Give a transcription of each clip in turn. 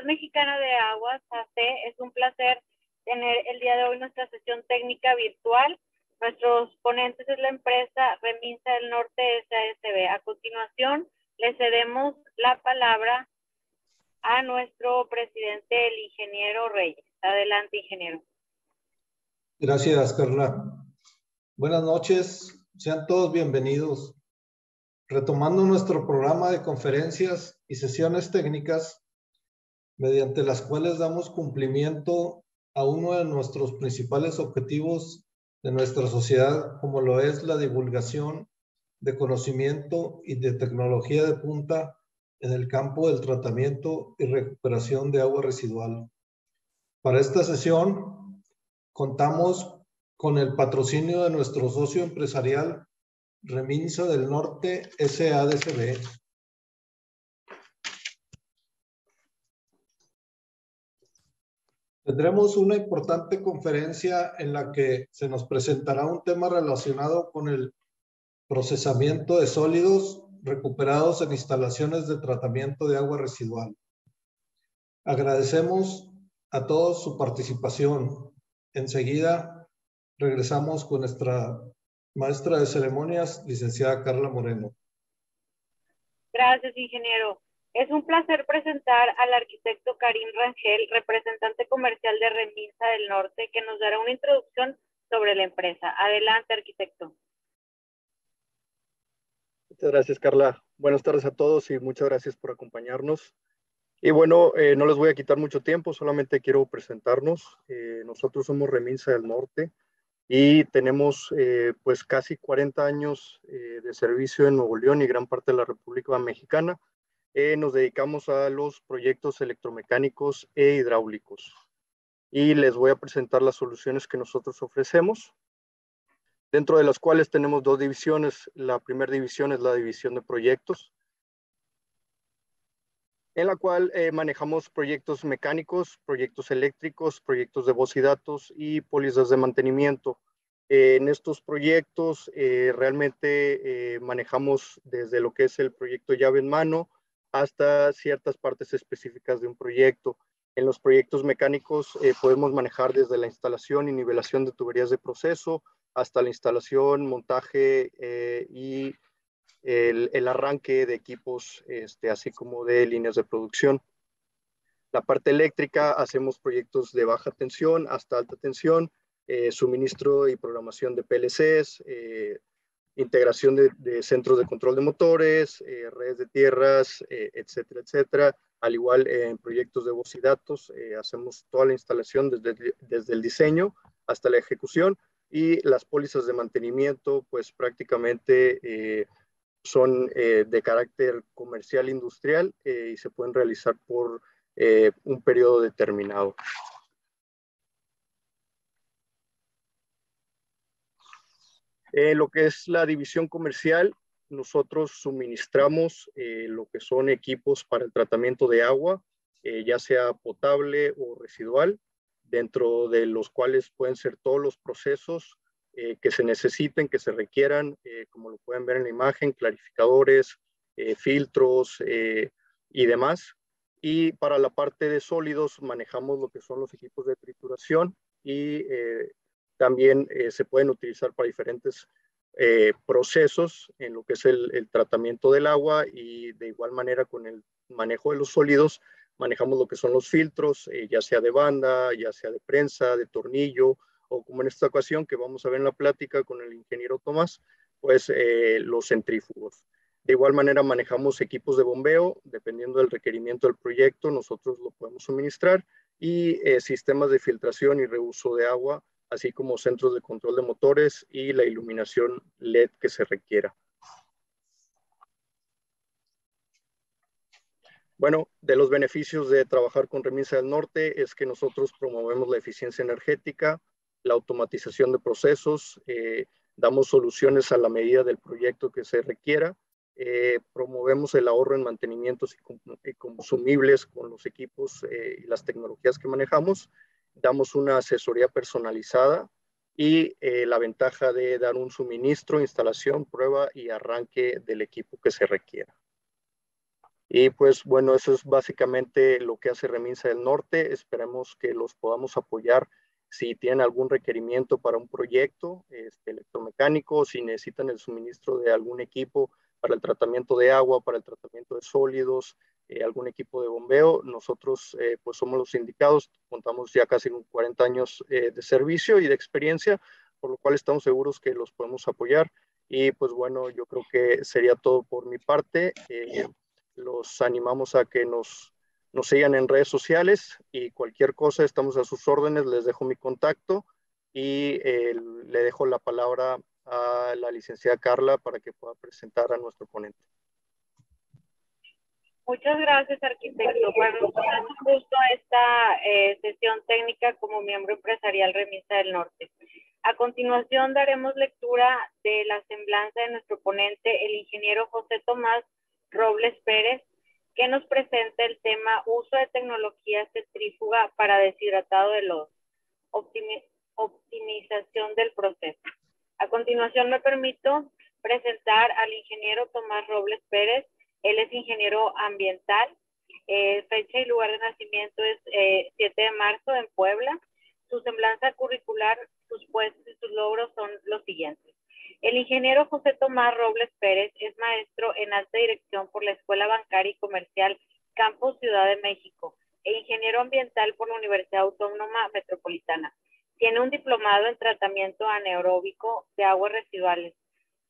Sociedad Mexicana de Aguas, AC, es un placer tener el día de hoy nuestra sesión técnica virtual. Nuestros ponentes es la empresa Reminsa del Norte SASB. A continuación, le cedemos la palabra a nuestro presidente, el ingeniero Reyes. Adelante, ingeniero. Gracias, Carla. Buenas noches, sean todos bienvenidos. Retomando nuestro programa de conferencias y sesiones técnicas, mediante las cuales damos cumplimiento a uno de nuestros principales objetivos de nuestra sociedad, como lo es la divulgación de conocimiento y de tecnología de punta en el campo del tratamiento y recuperación de agua residual. Para esta sesión, contamos con el patrocinio de nuestro socio empresarial Reminsa del Norte SADCB. Tendremos una importante conferencia en la que se nos presentará un tema relacionado con el procesamiento de sólidos recuperados en instalaciones de tratamiento de agua residual. Agradecemos a todos su participación. Enseguida regresamos con nuestra maestra de ceremonias, licenciada Carla Moreno. Gracias, ingeniero. Es un placer presentar al arquitecto Karim Rangel, representante comercial de Reminsa del Norte, que nos dará una introducción sobre la empresa. Adelante, arquitecto. Muchas gracias, Carla. Buenas tardes a todos y muchas gracias por acompañarnos. Y bueno, no les voy a quitar mucho tiempo, solamente quiero presentarnos. Nosotros somos Reminsa del Norte y tenemos pues casi 40 años de servicio en Nuevo León y gran parte de la República Mexicana. Nos dedicamos a los proyectos electromecánicos e hidráulicos y les voy a presentar las soluciones que nosotros ofrecemos, dentro de las cuales tenemos dos divisiones. La primera división es la división de proyectos, en la cual manejamos proyectos mecánicos, proyectos eléctricos, proyectos de voz y datos y pólizas de mantenimiento. En estos proyectos realmente manejamos desde lo que es el proyecto llave en mano hasta ciertas partes específicas de un proyecto. En los proyectos mecánicos podemos manejar desde la instalación y nivelación de tuberías de proceso hasta la instalación, montaje y el arranque de equipos, así como de líneas de producción. La parte eléctrica, hacemos proyectos de baja tensión hasta alta tensión, suministro y programación de PLCs, integración de centros de control de motores, redes de tierras, etcétera, etcétera. Al igual en proyectos de voz y datos, hacemos toda la instalación desde el diseño hasta la ejecución, y las pólizas de mantenimiento, pues prácticamente son de carácter comercial industrial y se pueden realizar por un periodo determinado. Lo que es la división comercial, nosotros suministramos lo que son equipos para el tratamiento de agua, ya sea potable o residual, dentro de los cuales pueden ser todos los procesos que se necesiten, que se requieran, como lo pueden ver en la imagen, clarificadores, filtros y demás. Y para la parte de sólidos manejamos lo que son los equipos de trituración y también se pueden utilizar para diferentes procesos en lo que es el tratamiento del agua, y de igual manera con el manejo de los sólidos manejamos lo que son los filtros, ya sea de banda, ya sea de prensa, de tornillo, o como en esta ocasión que vamos a ver en la plática con el ingeniero Tomás, pues los centrífugos. De igual manera manejamos equipos de bombeo, dependiendo del requerimiento del proyecto, nosotros lo podemos suministrar, y sistemas de filtración y reuso de agua, así como centros de control de motores y la iluminación LED que se requiera. Bueno, de los beneficios de trabajar con Reminsa del Norte es que nosotros promovemos la eficiencia energética, la automatización de procesos, damos soluciones a la medida del proyecto que se requiera, promovemos el ahorro en mantenimientos y consumibles con los equipos y las tecnologías que manejamos, damos una asesoría personalizada y la ventaja de dar un suministro, instalación, prueba y arranque del equipo que se requiera. Y pues bueno, eso es básicamente lo que hace Reminsa del Norte. Esperemos que los podamos apoyar si tienen algún requerimiento para un proyecto electromecánico, si necesitan el suministro de algún equipo para el tratamiento de agua, para el tratamiento de sólidos, algún equipo de bombeo. Nosotros pues somos los indicados, contamos ya casi con 40 años de servicio y de experiencia, por lo cual estamos seguros que los podemos apoyar. Y pues bueno, yo creo que sería todo por mi parte. Los animamos a que nos sigan en redes sociales y cualquier cosa estamos a sus órdenes. Les dejo mi contacto y le dejo la palabra a la licenciada Carla para que pueda presentar a nuestro ponente. Muchas gracias, arquitecto. Para nosotros es un gusto esta sesión técnica como miembro empresarial Reminsa del Norte. A continuación daremos lectura de la semblanza de nuestro ponente, el ingeniero José Tomás Robles Pérez, que nos presenta el tema uso de tecnología centrífuga para deshidratado de lodo, optimización del proceso. A continuación me permito presentar al ingeniero Tomás Robles Pérez. Él es ingeniero ambiental. Fecha y lugar de nacimiento es 7 de marzo en Puebla. Su semblanza curricular, sus puestos y sus logros son los siguientes. El ingeniero José Tomás Robles Pérez es maestro en alta dirección por la Escuela Bancaria y Comercial Campus Ciudad de México e ingeniero ambiental por la Universidad Autónoma Metropolitana. Tiene un diplomado en tratamiento anaeróbico de aguas residuales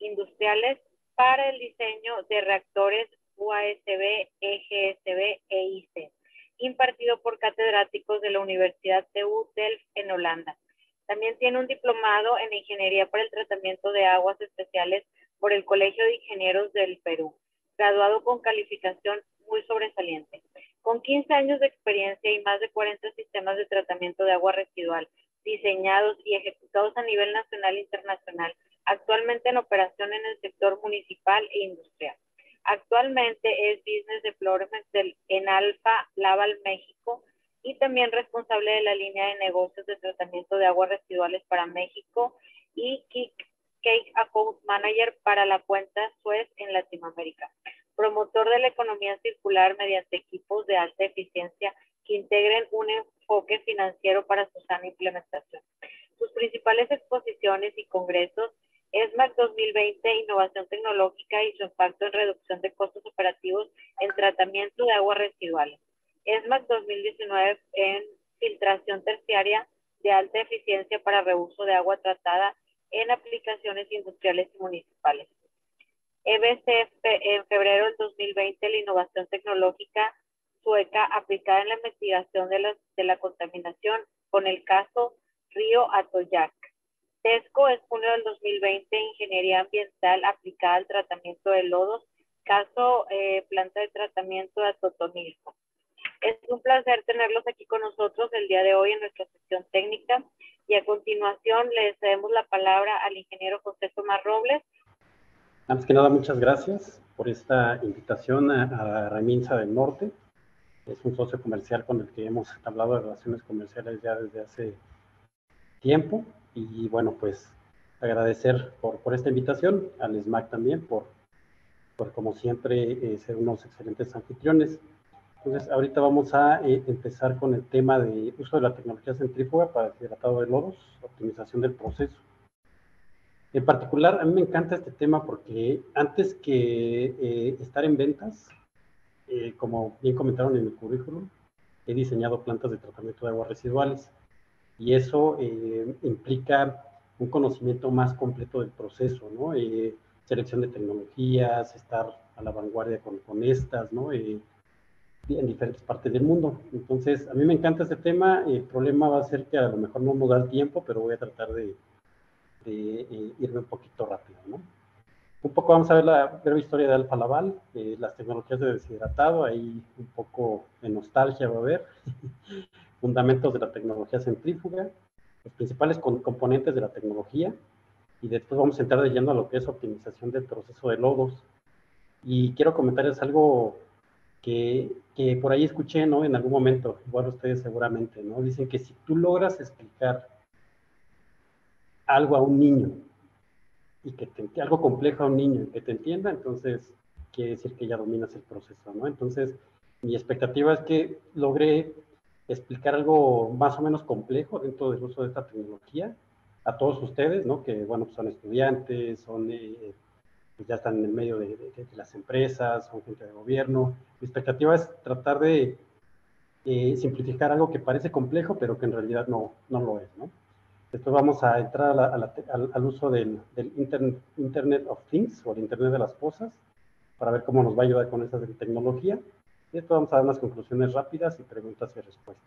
industriales para el diseño de reactores UASB, EGSB e IC, impartido por catedráticos de la Universidad TU Delft en Holanda. También tiene un diplomado en Ingeniería para el Tratamiento de Aguas Especiales por el Colegio de Ingenieros del Perú, graduado con calificación muy sobresaliente. Con 15 años de experiencia y más de 40 sistemas de tratamiento de agua residual diseñados y ejecutados a nivel nacional e internacional, actualmente en operación en el sector municipal e industrial. Actualmente es Business Development en Alfa Laval, México, y también responsable de la línea de negocios de tratamiento de aguas residuales para México y Cake Account Manager para la cuenta Suez en Latinoamérica. Promotor de la economía circular mediante equipos de alta eficiencia que integren un enfoque financiero para su sana implementación. Sus principales exposiciones y congresos: ESMAC 2020, Innovación Tecnológica y su impacto en reducción de costos operativos en tratamiento de aguas residuales. ESMAC 2019, en filtración terciaria de alta eficiencia para reuso de agua tratada en aplicaciones industriales y municipales. EBCF en febrero del 2020, la innovación tecnológica sueca aplicada en la investigación de la contaminación con el caso Río Atoyac. TESCO es junio del 2020, Ingeniería Ambiental aplicada al tratamiento de lodos, caso planta de tratamiento de Atotonilco. Es un placer tenerlos aquí con nosotros el día de hoy en nuestra sesión técnica, y a continuación le cedemos la palabra al ingeniero José Tomás Robles. Antes que nada, muchas gracias por esta invitación a Reminsa del Norte. Es un socio comercial con el que hemos hablado de relaciones comerciales ya desde hace tiempo, y bueno, pues agradecer por esta invitación, al SMAC también por como siempre ser unos excelentes anfitriones. Entonces ahorita vamos a empezar con el tema de uso de la tecnología centrífuga para el deshidratado de lodos, optimización del proceso. En particular, a mí me encanta este tema porque antes que estar en ventas, como bien comentaron en mi currículum, he diseñado plantas de tratamiento de aguas residuales, y eso implica un conocimiento más completo del proceso, ¿no? Selección de tecnologías, estar a la vanguardia con estas, ¿no? En diferentes partes del mundo. Entonces, a mí me encanta este tema. El problema va a ser que a lo mejor no nos da el tiempo, pero voy a tratar de irme un poquito rápido, ¿no? Un poco vamos a ver la breve historia de Alfa Laval, las tecnologías de deshidratado, ahí un poco de nostalgia va a haber, fundamentos de la tecnología centrífuga, los principales componentes de la tecnología, y después vamos a entrar de lleno a lo que es optimización del proceso de lodos. Y quiero comentarles algo que por ahí escuché, ¿no? En algún momento, igual ustedes seguramente, ¿no? Dicen que si tú logras explicar algo a un niño, y algo complejo a un niño que te entienda, entonces quiere decir que ya dominas el proceso, ¿no? Entonces, mi expectativa es que logre explicar algo más o menos complejo dentro del uso de esta tecnología a todos ustedes, ¿no? Que, bueno, pues son estudiantes, son, pues ya están en el medio de las empresas, son gente de gobierno. Mi expectativa es tratar de simplificar algo que parece complejo, pero que en realidad no lo es, ¿no? Después vamos a entrar al uso del Internet of Things, o el Internet de las Cosas, para ver cómo nos va a ayudar con esa tecnología. Y después vamos a dar unas conclusiones rápidas y preguntas y respuestas.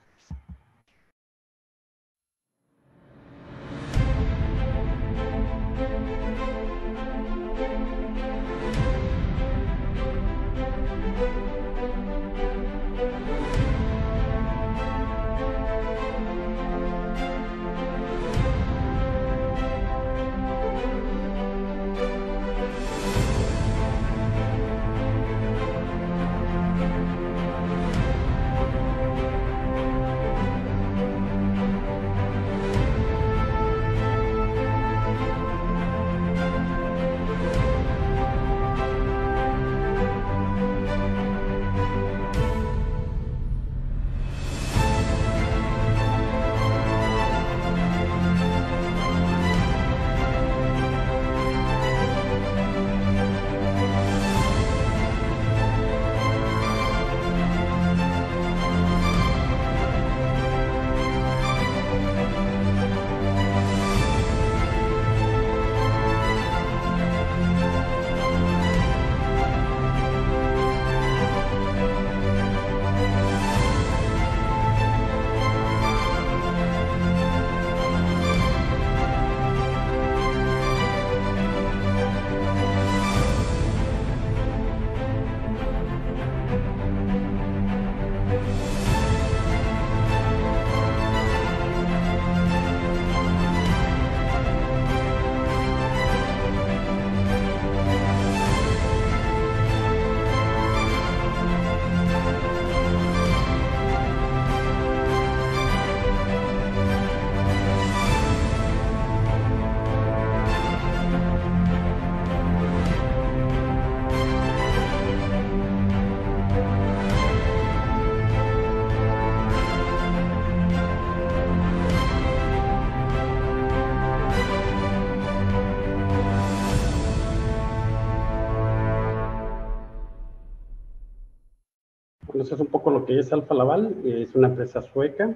Eso es un poco lo que es Alfa Laval. Es una empresa sueca.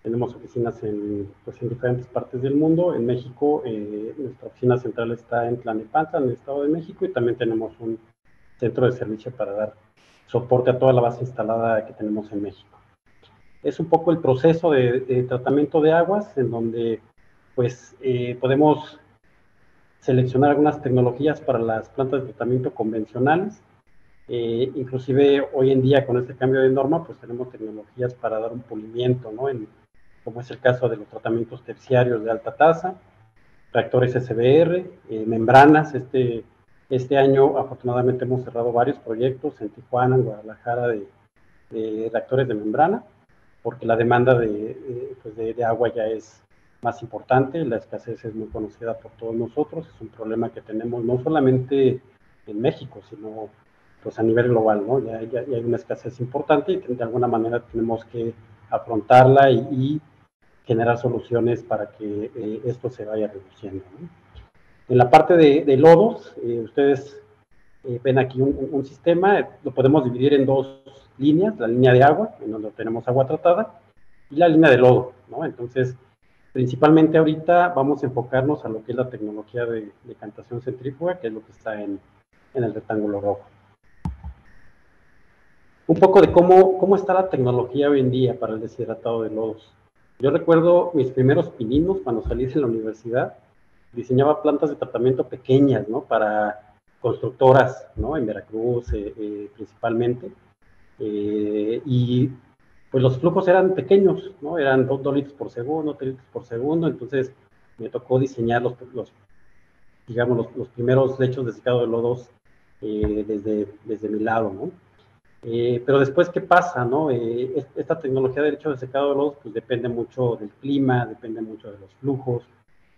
Tenemos oficinas en diferentes partes del mundo. En México, nuestra oficina central está en Tlalnepantla, en el Estado de México, y también tenemos un centro de servicio para dar soporte a toda la base instalada que tenemos en México. Es un poco el proceso de tratamiento de aguas, en donde pues podemos seleccionar algunas tecnologías para las plantas de tratamiento convencionales. Inclusive hoy en día con este cambio de norma, pues tenemos tecnologías para dar un pulimiento, ¿no? Como es el caso de los tratamientos terciarios de alta tasa, reactores SBR, membranas. Este año afortunadamente hemos cerrado varios proyectos en Tijuana, en Guadalajara, de reactores de membrana, porque la demanda de agua ya es más importante. La escasez es muy conocida por todos nosotros. Es un problema que tenemos no solamente en México, sino pues a nivel global, ¿no? Ya hay una escasez importante y que de alguna manera tenemos que afrontarla y generar soluciones para que esto se vaya reduciendo, ¿no? En la parte de lodos, ustedes ven aquí un sistema. Lo podemos dividir en dos líneas: la línea de agua, en donde tenemos agua tratada, y la línea de lodo, ¿no? Entonces, principalmente ahorita vamos a enfocarnos a lo que es la tecnología de decantación centrífuga, que es lo que está en el rectángulo rojo. Un poco de cómo está la tecnología hoy en día para el deshidratado de lodos. Yo recuerdo mis primeros pininos cuando salí de la universidad. Diseñaba plantas de tratamiento pequeñas, ¿no? Para constructoras, ¿no? En Veracruz, principalmente. Y pues los flujos eran pequeños, ¿no? Eran 2 litros por segundo, 3 litros por segundo. Entonces me tocó diseñar los primeros lechos de secado de lodos desde mi lado, ¿no? Pero después, ¿qué pasa, no? Esta tecnología de lecho de secado de lodos pues depende mucho del clima, depende mucho de los flujos,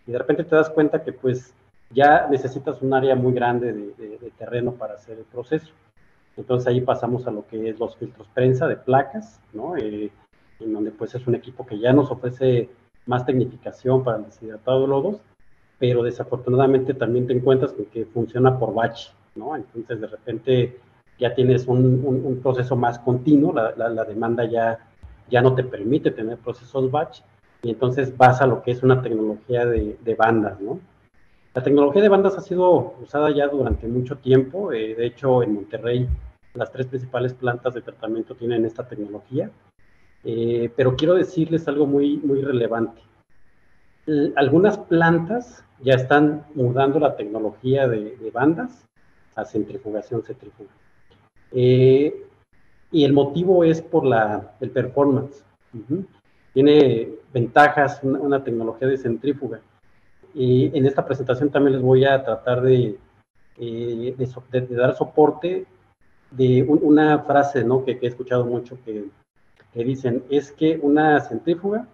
y de repente te das cuenta que pues ya necesitas un área muy grande de terreno para hacer el proceso. Entonces ahí pasamos a lo que es los filtros prensa de placas, ¿no? En donde pues es un equipo que ya nos ofrece más tecnificación para el deshidratado de lodos, pero desafortunadamente también te encuentras con que funciona por batch, ¿no? Entonces de repente ya tienes un proceso más continuo, la demanda ya no te permite tener procesos batch, y entonces vas a lo que es una tecnología de bandas, ¿no? La tecnología de bandas ha sido usada ya durante mucho tiempo. De hecho, en Monterrey, las 3 principales plantas de tratamiento tienen esta tecnología. Pero quiero decirles algo muy relevante. Algunas plantas ya están mudando la tecnología de bandas a centrifugación centrífuga. Y el motivo es por el performance. Tiene ventajas una tecnología de centrífuga. Y en esta presentación también les voy a tratar de dar soporte de una frase, ¿no? que he escuchado mucho que dicen, es que una centrífuga,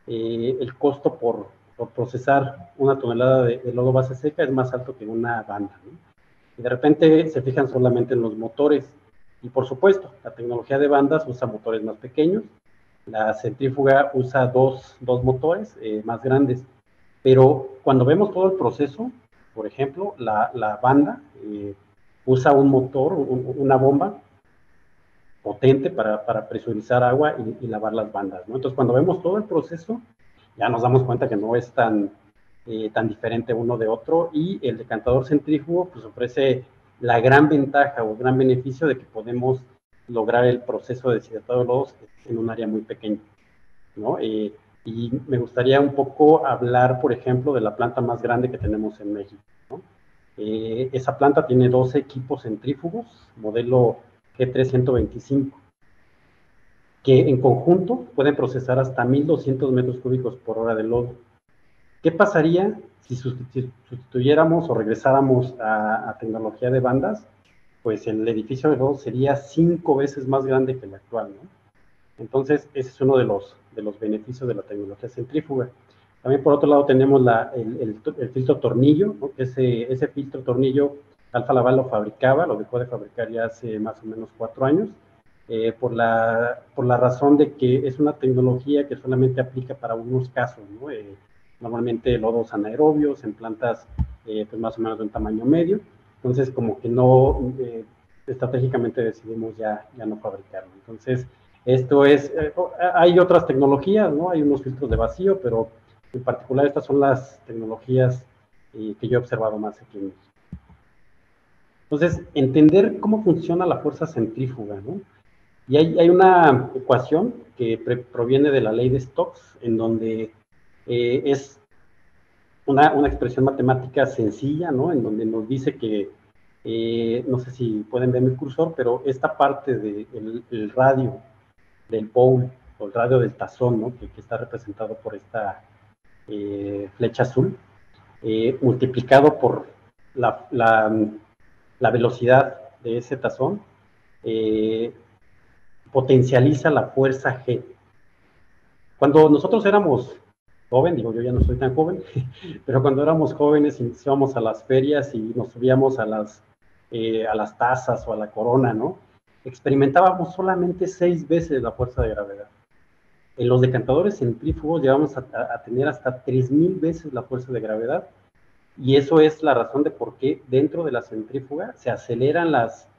el costo por procesar una tonelada de lodo base seca es más alto que una banda, ¿no? Y de repente se fijan solamente en los motores. Y por supuesto, la tecnología de bandas usa motores más pequeños, la centrífuga usa dos motores más grandes. Pero cuando vemos todo el proceso, por ejemplo, la banda usa un motor, una bomba potente para presurizar agua y lavar las bandas, ¿no? Entonces, cuando vemos todo el proceso, ya nos damos cuenta que no es tan diferente uno de otro, y el decantador centrífugo pues ofrece la gran ventaja o gran beneficio de que podemos lograr el proceso de deshidratado de lodos en un área muy pequeña, ¿no? Y me gustaría un poco hablar, por ejemplo, de la planta más grande que tenemos en México, ¿no? Esa planta tiene 12 equipos centrífugos, modelo G325, que en conjunto pueden procesar hasta 1.200 metros cúbicos por hora de lodo. ¿Qué pasaría si sustituyéramos o regresáramos a tecnología de bandas? Pues el edificio de lodo sería 5 veces más grande que el actual, ¿no? Entonces, ese es uno de los beneficios de la tecnología centrífuga. También, por otro lado, tenemos el filtro tornillo, ¿no? Ese filtro tornillo, Alfa Laval lo fabricaba, lo dejó de fabricar ya hace más o menos 4 años, por la razón de que es una tecnología que solamente aplica para unos casos, ¿no? Normalmente lodos anaerobios en plantas pues más o menos de un tamaño medio. Entonces, como que no, estratégicamente decidimos ya no fabricarlo. Entonces, esto es, hay otras tecnologías, ¿no? Hay unos filtros de vacío, pero en particular estas son las tecnologías que yo he observado más aquí en México. Entonces, entender cómo funciona la fuerza centrífuga, ¿no? Y hay una ecuación que proviene de la ley de Stokes, en donde es una expresión matemática sencilla, ¿no? En donde nos dice que, no sé si pueden ver mi cursor, pero esta parte del radio del bowl, o el radio del tazón, ¿no? que está representado por esta flecha azul, multiplicado por la velocidad de ese tazón, potencializa la fuerza G. Cuando nosotros éramos jóvenes, digo, yo ya no soy tan joven, pero cuando éramos jóvenes íbamos a las ferias y nos subíamos a las tazas o a la corona, ¿no? Experimentábamos solamente 6 veces la fuerza de gravedad. En los decantadores centrífugos llegamos a tener hasta 3,000 veces la fuerza de gravedad, y eso es la razón de por qué dentro de la centrífuga se aceleran las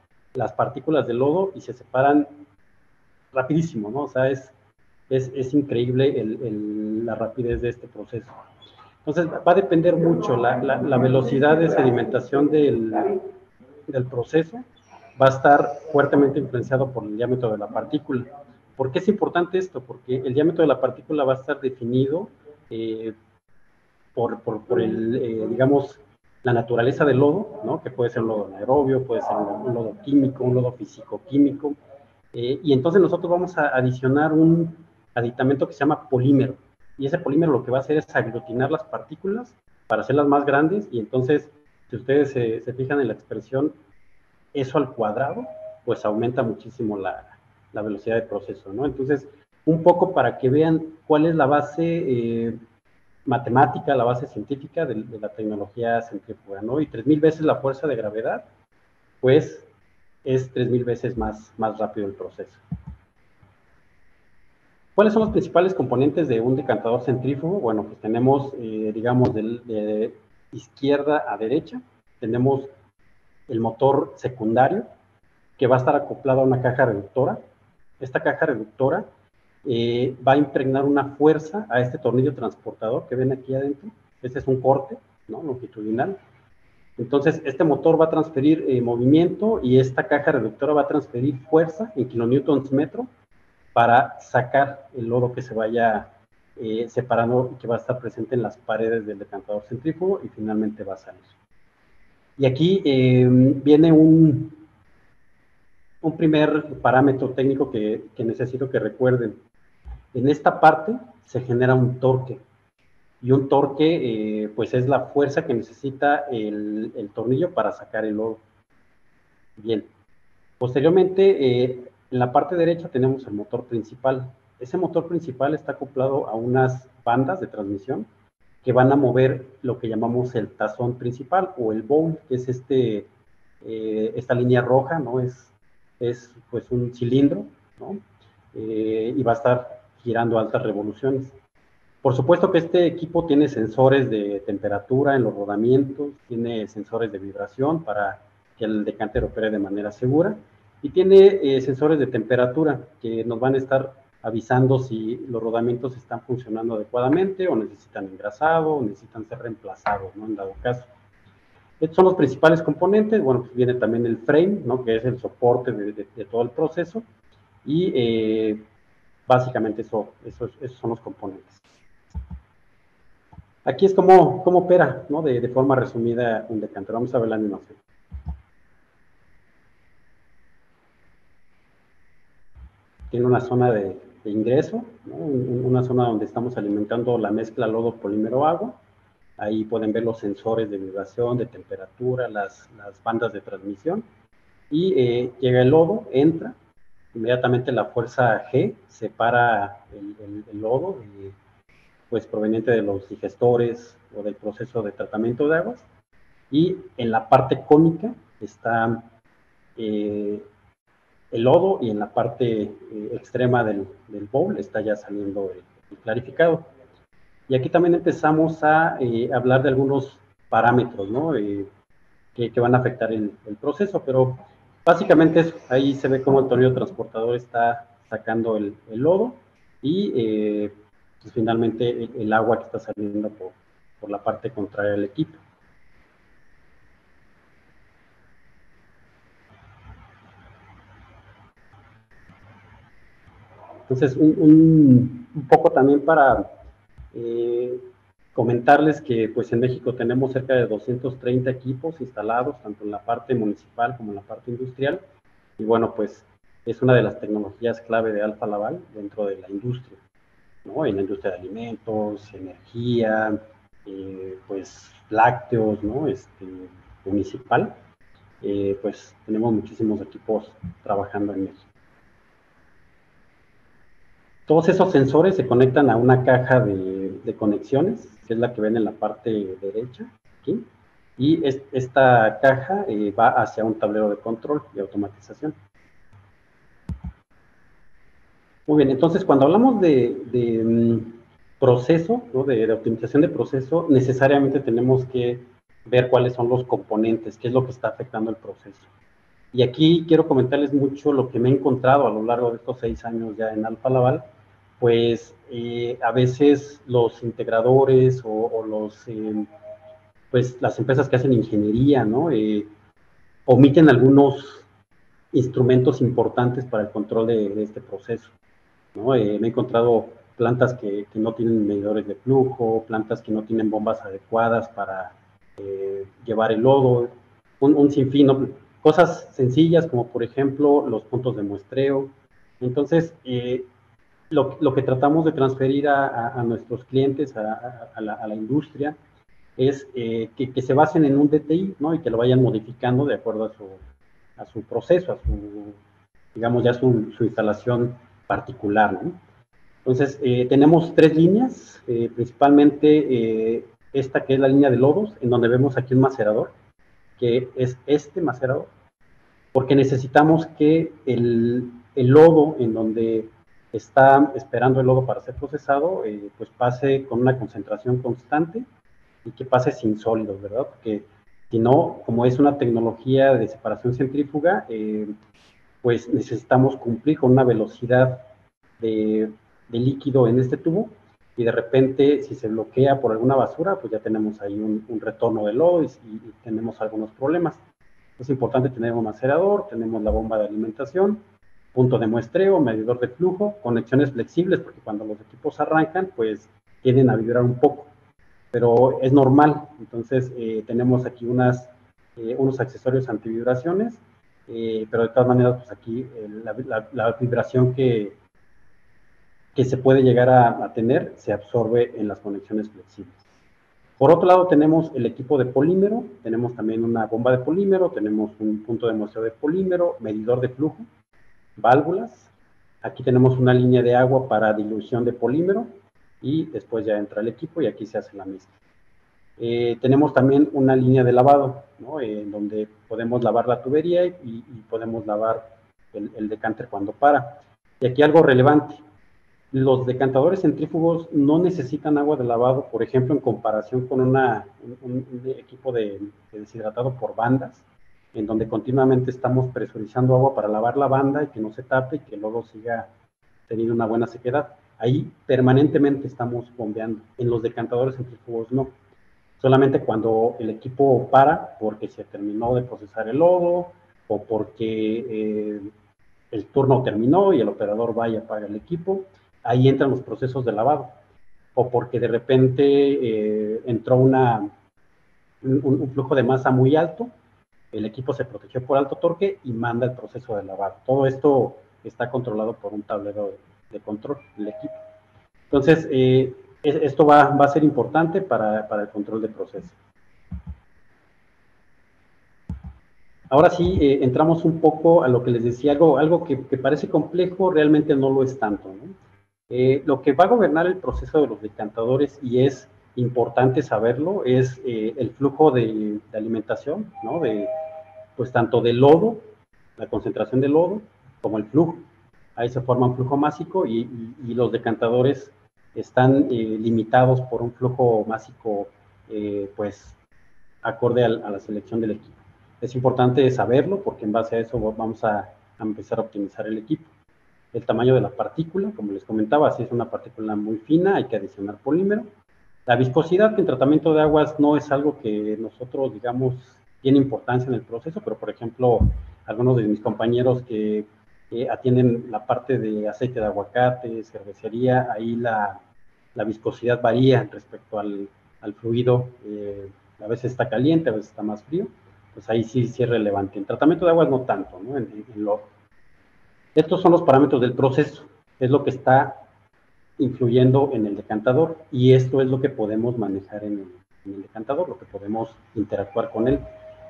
partículas de lodo y se separan rapidísimo, ¿no? O sea, es increíble la rapidez de este proceso. Entonces, va a depender mucho la velocidad de sedimentación del proceso, va a estar fuertemente influenciado por el diámetro de la partícula. ¿Por qué es importante esto? Porque el diámetro de la partícula va a estar definido por digamos, la naturaleza del lodo, ¿no? Que puede ser un lodo anaerobio, puede ser un lodo químico, un lodo físico-químico, y entonces nosotros vamos a adicionar un aditamento que se llama polímero, y ese polímero lo que va a hacer es aglutinar las partículas para hacerlas más grandes, y entonces, si ustedes se fijan en la expresión, eso al cuadrado, pues aumenta muchísimo la velocidad de proceso, ¿no? Entonces, un poco para que vean cuál es la base matemática, la base científica de la tecnología centrífuga, ¿no? Y 3000 veces la fuerza de gravedad, pues es 3000 veces más rápido el proceso. ¿Cuáles son los principales componentes de un decantador centrífugo? Bueno, pues tenemos, digamos, de izquierda a derecha, tenemos el motor secundario, que va a estar acoplado a una caja reductora. Esta caja reductora va a impregnar una fuerza a este tornillo transportador que ven aquí adentro. Este es un corte, ¿no?, longitudinal. Entonces, este motor va a transferir movimiento y esta caja reductora va a transferir fuerza en kilonewtons metro para sacar el lodo que se vaya separando y que va a estar presente en las paredes del decantador centrífugo y finalmente va a salir. Y aquí viene un primer parámetro técnico que necesito que recuerden. En esta parte se genera un torque, y un torque pues es la fuerza que necesita el tornillo para sacar el lodo. Bien, posteriormente en la parte derecha tenemos el motor principal. Ese motor principal está acoplado a unas bandas de transmisión que van a mover lo que llamamos el tazón principal o el bowl, que es esta línea roja, ¿no? Es pues un cilindro, ¿no? Y va a estar girando a altas revoluciones. Por supuesto que este equipo tiene sensores de temperatura en los rodamientos, tiene sensores de vibración para que el decanter opere de manera segura, y tiene sensores de temperatura que nos van a estar avisando si los rodamientos están funcionando adecuadamente o necesitan engrasado o necesitan ser reemplazados, ¿no?, en dado caso. Estos son los principales componentes. Bueno, pues viene también el frame, ¿no?, que es el soporte de todo el proceso, y básicamente esos son los componentes. Aquí es cómo opera, ¿no?, de forma resumida un decanter. Vamos a ver la animación. Tiene una zona de ingreso, ¿no?, una zona donde estamos alimentando la mezcla lodo polímero agua. Ahí pueden ver los sensores de vibración, de temperatura, las bandas de transmisión. Y llega el lodo, entra, inmediatamente la fuerza G separa el lodo, pues proveniente de los digestores o del proceso de tratamiento de aguas. Y en la parte cónica está el lodo, y en la parte extrema del bowl está ya saliendo el clarificado. Y aquí también empezamos a hablar de algunos parámetros, ¿no?, que van a afectar el proceso, pero básicamente ahí se ve cómo el tornillo transportador está sacando el lodo, y pues finalmente el agua que está saliendo por la parte contraria del equipo. Entonces, un poco también para comentarles que pues en México tenemos cerca de 230 equipos instalados, tanto en la parte municipal como en la parte industrial, y bueno, pues es una de las tecnologías clave de Alfa Laval dentro de la industria, ¿no?, en la industria de alimentos, energía, pues lácteos, ¿no?, municipal, pues tenemos muchísimos equipos trabajando en México. Todos esos sensores se conectan a una caja de conexiones, que es la que ven en la parte derecha, aquí, y esta caja va hacia un tablero de control y automatización. Muy bien, entonces cuando hablamos de proceso, ¿no?, de optimización de proceso, necesariamente tenemos que ver cuáles son los componentes, qué es lo que está afectando el proceso. Y aquí quiero comentarles mucho lo que me he encontrado a lo largo de estos 6 años ya en Alfa Laval. Pues a veces los integradores o pues las empresas que hacen ingeniería, ¿no?, omiten algunos instrumentos importantes para el control de este proceso, ¿no? Me he encontrado plantas que no tienen medidores de flujo, plantas que no tienen bombas adecuadas para llevar el lodo, un sinfín, ¿no?, cosas sencillas como por ejemplo los puntos de muestreo. Entonces, lo que tratamos de transferir a nuestros clientes, a la industria, es que se basen en un DTI, ¿no?, y que lo vayan modificando de acuerdo a su proceso, digamos ya su instalación particular, ¿no? Entonces, tenemos 3 líneas, principalmente esta que es la línea de lodos, en donde vemos aquí un macerador, que es este macerador, porque necesitamos que el lodo en donde está esperando el lodo para ser procesado, pues pase con una concentración constante y que pase sin sólidos, ¿verdad? Porque si no, como es una tecnología de separación centrífuga, pues necesitamos cumplir con una velocidad de líquido en este tubo, y de repente, si se bloquea por alguna basura, pues ya tenemos ahí un retorno de lodo y tenemos algunos problemas. Es importante tener un macerador, tenemos la bomba de alimentación, punto de muestreo, medidor de flujo, conexiones flexibles, porque cuando los equipos arrancan, pues tienden a vibrar un poco, pero es normal. Entonces, tenemos aquí unos accesorios antivibraciones, pero de todas maneras, pues aquí la vibración que se puede llegar a tener se absorbe en las conexiones flexibles. Por otro lado, tenemos el equipo de polímero, tenemos también una bomba de polímero, tenemos un punto de muestreo de polímero, medidor de flujo, válvulas. Aquí tenemos una línea de agua para dilución de polímero y después ya entra el equipo y aquí se hace la mezcla. Tenemos también una línea de lavado, ¿no? Donde podemos lavar la tubería y podemos lavar el decánter cuando para. Y aquí algo relevante. Los decantadores centrífugos no necesitan agua de lavado, por ejemplo, en comparación con un equipo de deshidratado por bandas, en donde continuamente estamos presurizando agua para lavar la banda y que no se tape y que luego siga teniendo una buena sequedad. Ahí permanentemente estamos bombeando. En los decantadores centrífugos no. Solamente cuando el equipo para porque se terminó de procesar el lodo o porque el turno terminó y el operador va y apaga el equipo, ahí entran los procesos de lavado, o porque de repente entró un flujo de masa muy alto, el equipo se protegió por alto torque y manda el proceso de lavado. Todo esto está controlado por un tablero de control del equipo. Entonces, esto va a ser importante para el control de proceso. Ahora sí, entramos un poco a lo que les decía, algo que parece complejo, realmente no lo es tanto, ¿no? Lo que va a gobernar el proceso de los decantadores, y es importante saberlo, es el flujo de alimentación, ¿no? Pues tanto del lodo, la concentración de lodo, como el flujo. Ahí se forma un flujo másico y los decantadores están limitados por un flujo másico, pues, acorde a la selección del equipo. Es importante saberlo porque en base a eso vamos a empezar a optimizar el equipo. El tamaño de la partícula, como les comentaba, si es una partícula muy fina, hay que adicionar polímero. La viscosidad, que en tratamiento de aguas no es algo que nosotros, digamos, tiene importancia en el proceso, pero por ejemplo, algunos de mis compañeros que atienden la parte de aceite de aguacate, cervecería, ahí la viscosidad varía respecto al fluido, a veces está caliente, a veces está más frío, pues ahí sí es relevante. En tratamiento de aguas no tanto, ¿no? En estos son los parámetros del proceso, es lo que está influyendo en el decantador, y esto es lo que podemos manejar en el decantador, lo que podemos interactuar con él.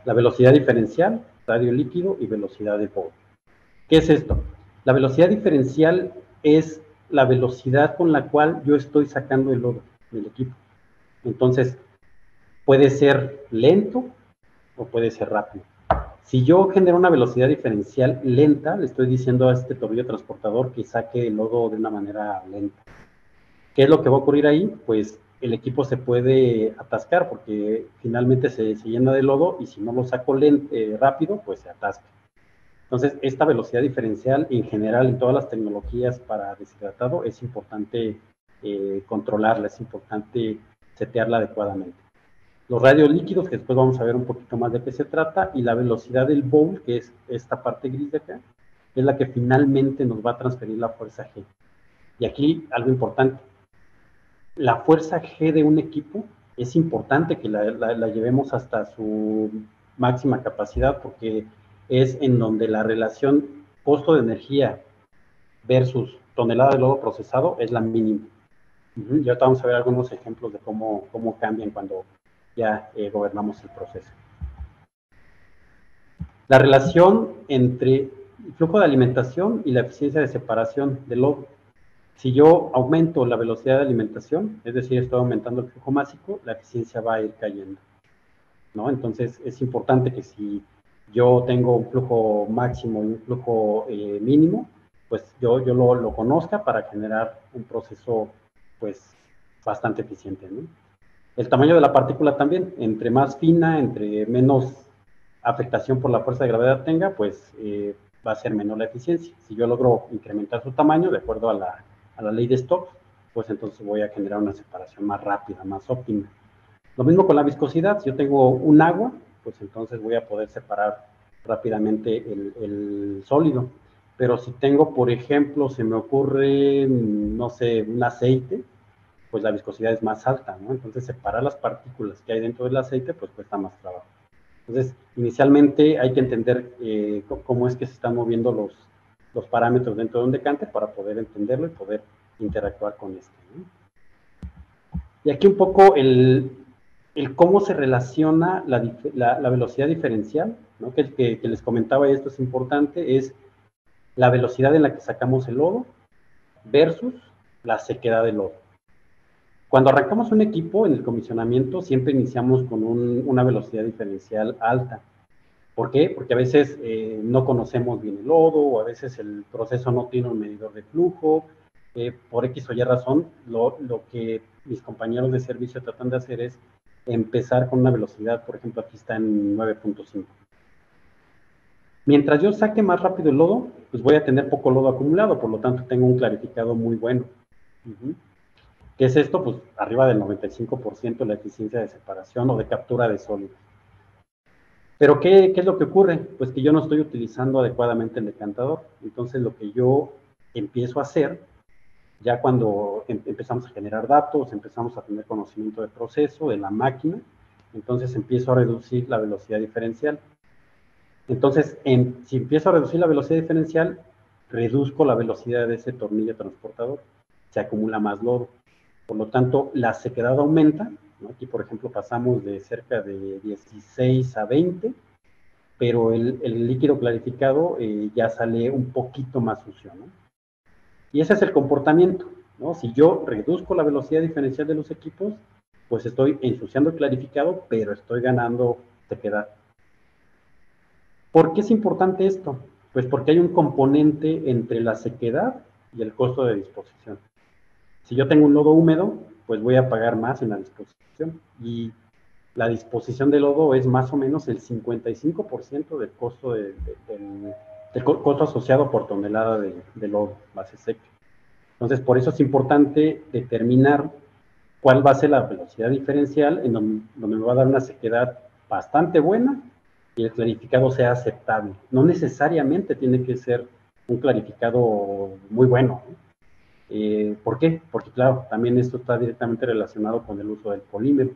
La velocidad diferencial, radio líquido y velocidad de Bowl. ¿Qué es esto? La velocidad diferencial es la velocidad con la cual yo estoy sacando el lodo del equipo. Entonces, puede ser lento o puede ser rápido. Si yo genero una velocidad diferencial lenta, le estoy diciendo a este tornillo transportador que saque el lodo de una manera lenta. ¿Qué es lo que va a ocurrir ahí? Pues el equipo se puede atascar porque finalmente se llena de lodo y si no lo saco rápido, pues se atasca. Entonces, esta velocidad diferencial en general en todas las tecnologías para deshidratado es importante controlarla, es importante setearla adecuadamente. Los radios líquidos, que después vamos a ver un poquito más de qué se trata, y la velocidad del bowl, que es esta parte gris de acá, es la que finalmente nos va a transferir la fuerza G. Y aquí algo importante, la fuerza G de un equipo es importante que la llevemos hasta su máxima capacidad, porque es en donde la relación costo de energía versus tonelada de lodo procesado es la mínima. Ya vamos a ver algunos ejemplos de cómo cambian cuando ya gobernamos el proceso. La relación entre el flujo de alimentación y la eficiencia de separación del lodo. Si yo aumento la velocidad de alimentación, es decir, estoy aumentando el flujo másico, la eficiencia va a ir cayendo, ¿no? Entonces, es importante que si yo tengo un flujo máximo y un flujo mínimo, pues yo lo conozca para generar un proceso, pues, bastante eficiente, ¿no? El tamaño de la partícula también, entre más fina, entre menos afectación por la fuerza de gravedad tenga, pues va a ser menor la eficiencia. Si yo logro incrementar su tamaño de acuerdo a la ley de Stokes, pues entonces voy a generar una separación más rápida, más óptima. Lo mismo con la viscosidad. Si yo tengo un agua, pues entonces voy a poder separar rápidamente el sólido. Pero si tengo, por ejemplo, se me ocurre, no sé, un aceite, pues la viscosidad es más alta, ¿no? Entonces, separar las partículas que hay dentro del aceite, pues cuesta más trabajo. Entonces, inicialmente hay que entender cómo es que se están moviendo los parámetros dentro de un decante para poder entenderlo y poder interactuar con este, ¿no? Y aquí un poco el cómo se relaciona la velocidad diferencial, ¿no? Que les comentaba, y esto es importante, es la velocidad en la que sacamos el lodo versus la sequedad del lodo. Cuando arrancamos un equipo en el comisionamiento, siempre iniciamos con una velocidad diferencial alta. ¿Por qué? Porque a veces no conocemos bien el lodo, o a veces el proceso no tiene un medidor de flujo. Por X o Y razón, lo que mis compañeros de servicio tratan de hacer es empezar con una velocidad, por ejemplo, aquí está en 9.5. Mientras yo saque más rápido el lodo, pues voy a tener poco lodo acumulado, por lo tanto tengo un clarificado muy bueno. ¿Qué es esto? Pues arriba del 95% la eficiencia de separación o de captura de sólidos. Pero ¿qué es lo que ocurre? Pues que yo no estoy utilizando adecuadamente el decantador. Entonces lo que yo empiezo a hacer, ya cuando empezamos a generar datos, empezamos a tener conocimiento del proceso, de la máquina, entonces empiezo a reducir la velocidad diferencial. Entonces, si empiezo a reducir la velocidad diferencial, reduzco la velocidad de ese tornillo transportador. Se acumula más lodo. Por lo tanto, la sequedad aumenta, ¿no? Aquí, por ejemplo, pasamos de cerca de 16 a 20, pero el líquido clarificado ya sale un poquito más sucio, ¿no? Y ese es el comportamiento, ¿no? Si yo reduzco la velocidad diferencial de los equipos, pues estoy ensuciando el clarificado, pero estoy ganando sequedad. ¿Por qué es importante esto? Pues porque hay un componente entre la sequedad y el costo de disposición. Si yo tengo un lodo húmedo, pues voy a pagar más en la disposición. Y la disposición del lodo es más o menos el 55% del costo, del costo asociado por tonelada de lodo, base seca. Entonces, por eso es importante determinar cuál va a ser la velocidad diferencial en donde me va a dar una sequedad bastante buena y el clarificado sea aceptable. No necesariamente tiene que ser un clarificado muy bueno, ¿no? ¿Por qué? Porque claro, también esto está directamente relacionado con el uso del polímero,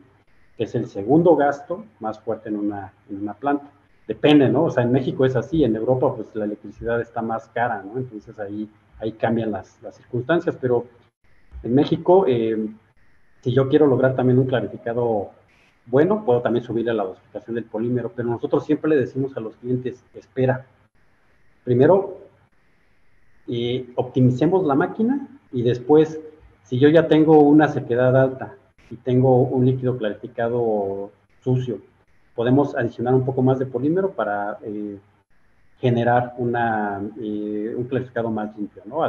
que es el segundo gasto más fuerte en una planta. Depende, ¿no? O sea, en México es así, en Europa pues la electricidad está más cara, ¿no? Entonces ahí cambian las circunstancias, pero en México, si yo quiero lograr también un clarificado bueno, puedo también subir a la dosificación del polímero, pero nosotros siempre le decimos a los clientes, espera, primero optimicemos la máquina y después, si yo ya tengo una sequedad alta y tengo un líquido clarificado sucio, podemos adicionar un poco más de polímero para generar un clarificado más limpio, ¿no?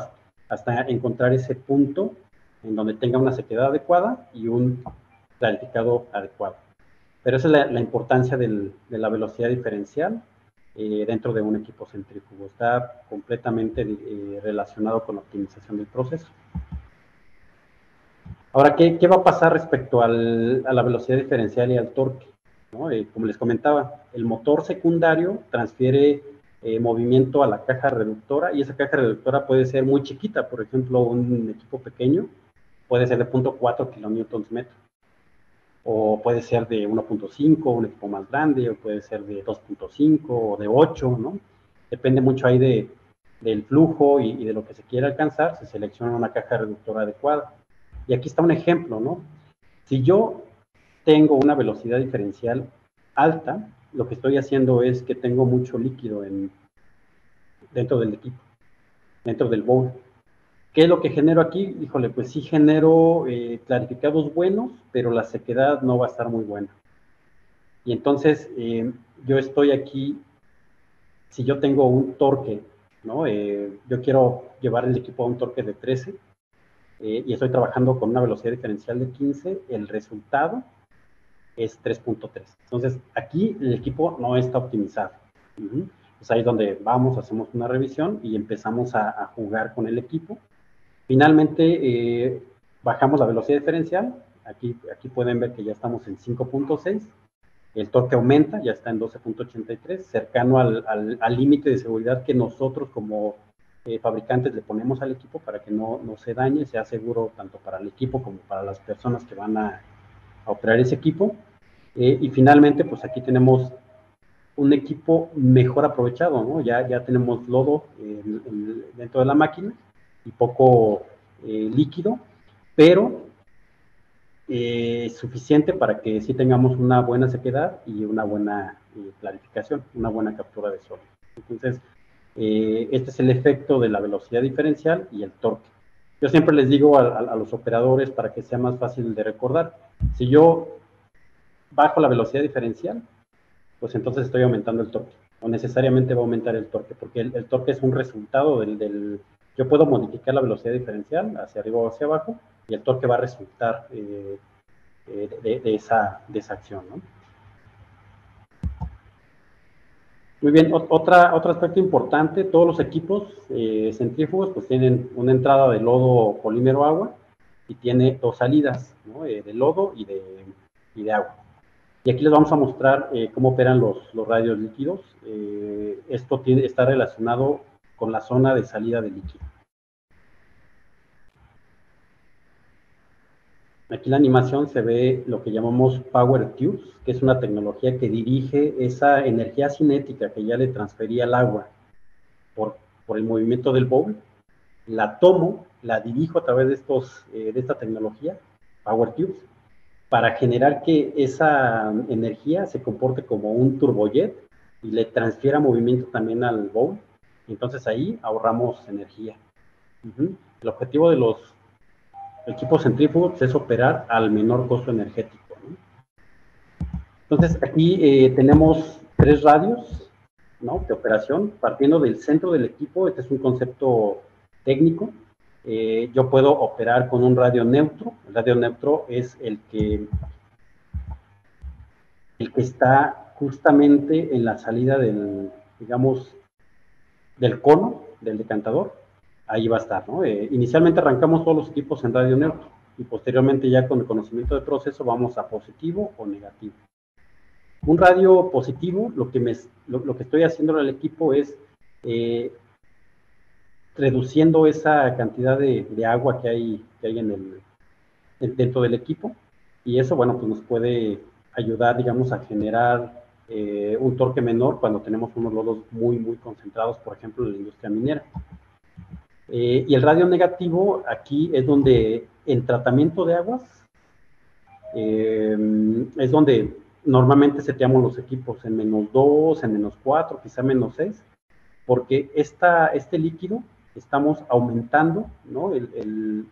Hasta encontrar ese punto en donde tenga una sequedad adecuada y un clarificado adecuado. Pero esa es la importancia de la velocidad diferencial dentro de un equipo centrífugo. Está completamente relacionado con la optimización del proceso. Ahora, ¿qué va a pasar respecto a la velocidad diferencial y al torque? ¿No? Como les comentaba, el motor secundario transfiere movimiento a la caja reductora, y esa caja reductora puede ser muy chiquita. Por ejemplo, un equipo pequeño puede ser de 0.4 kN/m, o puede ser de 1.5, un equipo más grande, o puede ser de 2.5 o de 8, ¿no? Depende mucho ahí del flujo y de lo que se quiere alcanzar. Se selecciona una caja reductora adecuada. Y aquí está un ejemplo, ¿no? Si yo tengo una velocidad diferencial alta, lo que estoy haciendo es que tengo mucho líquido dentro del equipo, dentro del bowl. ¿Qué es lo que genero aquí? Híjole, pues sí genero clarificados buenos, pero la sequedad no va a estar muy buena. Y entonces yo estoy aquí, si yo tengo un torque, ¿no? Yo quiero llevar el equipo a un torque de 13 y estoy trabajando con una velocidad diferencial de 15, el resultado es 3.3. Entonces, aquí el equipo no está optimizado. Es ahí donde vamos, hacemos una revisión y empezamos a jugar con el equipo. Finalmente, bajamos la velocidad diferencial. Aquí pueden ver que ya estamos en 5.6. El torque aumenta, ya está en 12.83, cercano al límite de seguridad que nosotros como fabricantes le ponemos al equipo para que no se dañe, sea seguro tanto para el equipo como para las personas que van a operar ese equipo. Y finalmente, pues aquí tenemos un equipo mejor aprovechado, ¿no? Ya tenemos lodo dentro de la máquina y poco líquido, pero suficiente para que sí tengamos una buena sequedad y una buena clarificación, una buena captura de sol. Entonces, este es el efecto de la velocidad diferencial y el torque. Yo siempre les digo a los operadores para que sea más fácil de recordar, si yo bajo la velocidad diferencial, pues entonces estoy aumentando el torque, o necesariamente va a aumentar el torque, porque el torque es un resultado yo puedo modificar la velocidad diferencial hacia arriba o hacia abajo, y el torque va a resultar de esa acción, ¿no? Muy bien, otro aspecto importante, todos los equipos centrífugos pues tienen una entrada de lodo polímero agua y tiene dos salidas, ¿no? De lodo y de agua. Y aquí les vamos a mostrar cómo operan los radios líquidos. Esto está relacionado con la zona de salida de líquido. Aquí en la animación se ve lo que llamamos Power Tubes, que es una tecnología que dirige esa energía cinética que ya le transfería al agua por el movimiento del bowl. La tomo, la dirijo a través de esta tecnología, Power Tubes, para generar que esa energía se comporte como un turbojet y le transfiera movimiento también al bowl. Entonces ahí ahorramos energía. El objetivo de los equipos centrífugos es operar al menor costo energético, ¿no? Entonces aquí tenemos 3 radios, ¿no?, de operación, partiendo del centro del equipo. Este es un concepto técnico. Yo puedo operar con un radio neutro. El radio neutro es el que está justamente en la salida digamos, del cono, del decantador. Ahí va a estar, ¿no? Inicialmente arrancamos todos los equipos en radio neutro y posteriormente ya con el conocimiento del proceso vamos a positivo o negativo. Un radio positivo, lo que estoy haciendo al equipo es reduciendo esa cantidad de agua que hay dentro del equipo, y eso, bueno, pues nos puede ayudar, digamos, a generar un torque menor cuando tenemos unos lodos muy, muy concentrados, por ejemplo, en la industria minera. Y el radio negativo, aquí es donde en tratamiento de aguas, es donde normalmente seteamos los equipos en -2, en -4, quizá -6, porque este líquido estamos aumentando, ¿no?, el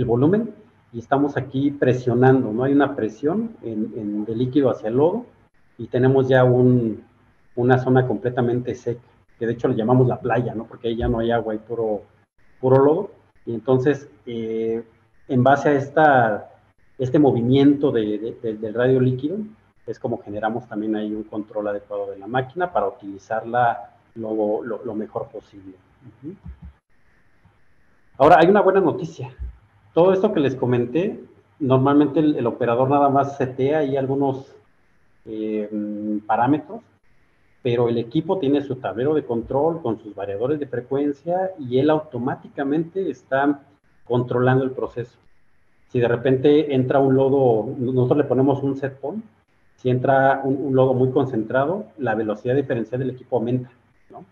volumen, y estamos aquí presionando, ¿no? Hay una presión de líquido hacia el lodo y tenemos ya una zona completamente seca, que de hecho le llamamos la playa, ¿no? Porque ahí ya no hay agua, hay puro lodo. Y entonces, en base a este movimiento del radio líquido, es como generamos también ahí un control adecuado de la máquina para utilizarla lo mejor posible. Ahora, hay una buena noticia. Todo esto que les comenté, normalmente el operador nada más setea ahí algunos parámetros, pero el equipo tiene su tablero de control con sus variadores de frecuencia y él automáticamente está controlando el proceso. Si de repente entra un lodo, nosotros le ponemos un set point, si entra un lodo muy concentrado, la velocidad diferencial del equipo aumenta, ¿no?,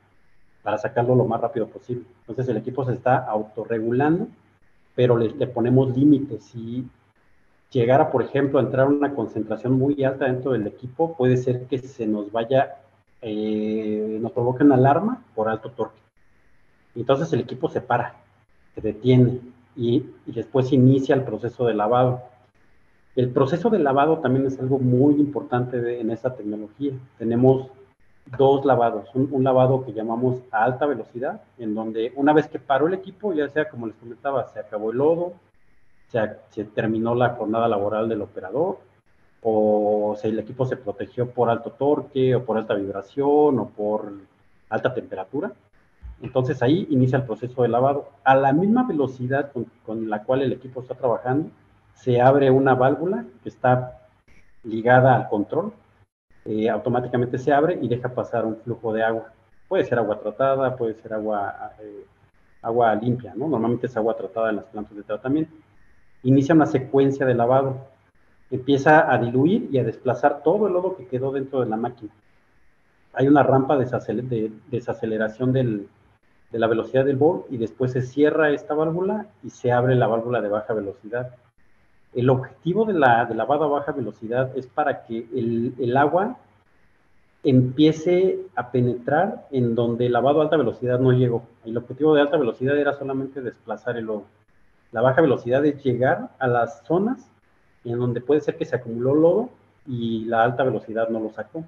para sacarlo lo más rápido posible. Entonces el equipo se está autorregulando, pero le ponemos límites. Si llegara, por ejemplo, a entrar una concentración muy alta dentro del equipo, puede ser que se nos vaya, nos provoque una alarma por alto torque. Entonces el equipo se para se detiene y después inicia el proceso de lavado. El proceso de lavado también es algo muy importante en esta tecnología. Tenemos dos lavados, un lavado que llamamos a alta velocidad, en donde una vez que paró el equipo, ya sea como les comentaba, se acabó el lodo, se terminó la jornada laboral del operador, o si el equipo se protegió por alto torque, o por alta vibración, o por alta temperatura. Entonces ahí inicia el proceso de lavado. A la misma velocidad con la cual el equipo está trabajando, se abre una válvula que está ligada al control, automáticamente se abre y deja pasar un flujo de agua. Puede ser agua tratada, puede ser agua limpia, ¿no? Normalmente es agua tratada en las plantas de tratamiento. Inicia una secuencia de lavado. Empieza a diluir y a desplazar todo el lodo que quedó dentro de la máquina. Hay una rampa de desaceleración de la velocidad del bol y después se cierra esta válvula y se abre la válvula de baja velocidad. El objetivo de lavado a baja velocidad es para que el agua empiece a penetrar en donde el lavado a alta velocidad no llegó. El objetivo de alta velocidad era solamente desplazar el lodo. La baja velocidad es llegar a las zonas en donde puede ser que se acumuló lodo y la alta velocidad no lo sacó.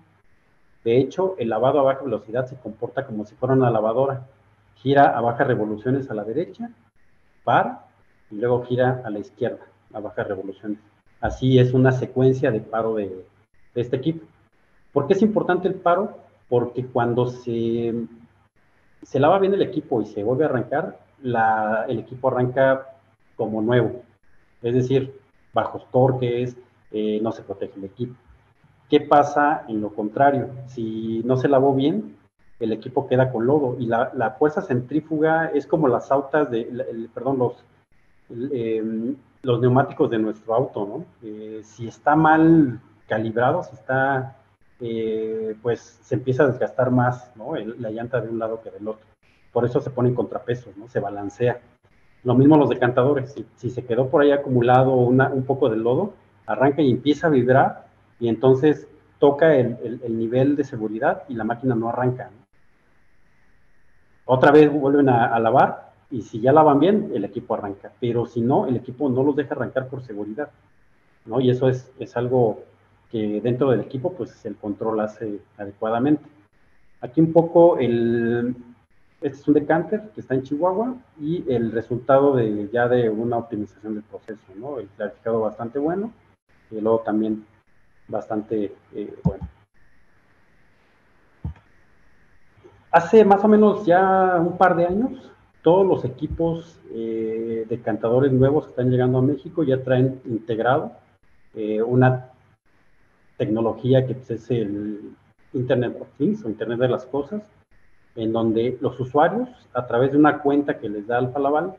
De hecho, el lavado a baja velocidad se comporta como si fuera una lavadora. Gira a bajas revoluciones a la derecha, para, y luego gira a la izquierda, a bajas revoluciones. Así es una secuencia de paro de este equipo. ¿Por qué es importante el paro? Porque cuando se lava bien el equipo y se vuelve a arrancar, el equipo arranca como nuevo. Es decir, bajos torques, no se protege el equipo. ¿Qué pasa en lo contrario? Si no se lavó bien, el equipo queda con lodo y la fuerza centrífuga es como las autas los neumáticos de nuestro auto, ¿no? Si está mal calibrado, si está, pues se empieza a desgastar más, ¿no? La llanta de un lado que del otro. Por eso se ponen contrapesos, ¿no? Se balancea. Lo mismo los decantadores. Si se quedó por ahí acumulado un poco de lodo, arranca y empieza a vibrar y entonces toca el nivel de seguridad y la máquina no arranca, ¿no? Otra vez vuelven a lavar y si ya lavan bien, el equipo arranca. Pero si no, el equipo no los deja arrancar por seguridad, ¿no? Y eso es algo que dentro del equipo, pues el control hace adecuadamente. Aquí un poco este es un decanter que está en Chihuahua y el resultado ya de una optimización del proceso, ¿no? El clarificado bastante bueno y luego también bastante bueno. Hace más o menos ya un par de años, todos los equipos decantadores nuevos que están llegando a México ya traen integrado una tecnología que pues, es el Internet of Things o Internet de las Cosas, en donde los usuarios, a través de una cuenta que les da Alfa Laval,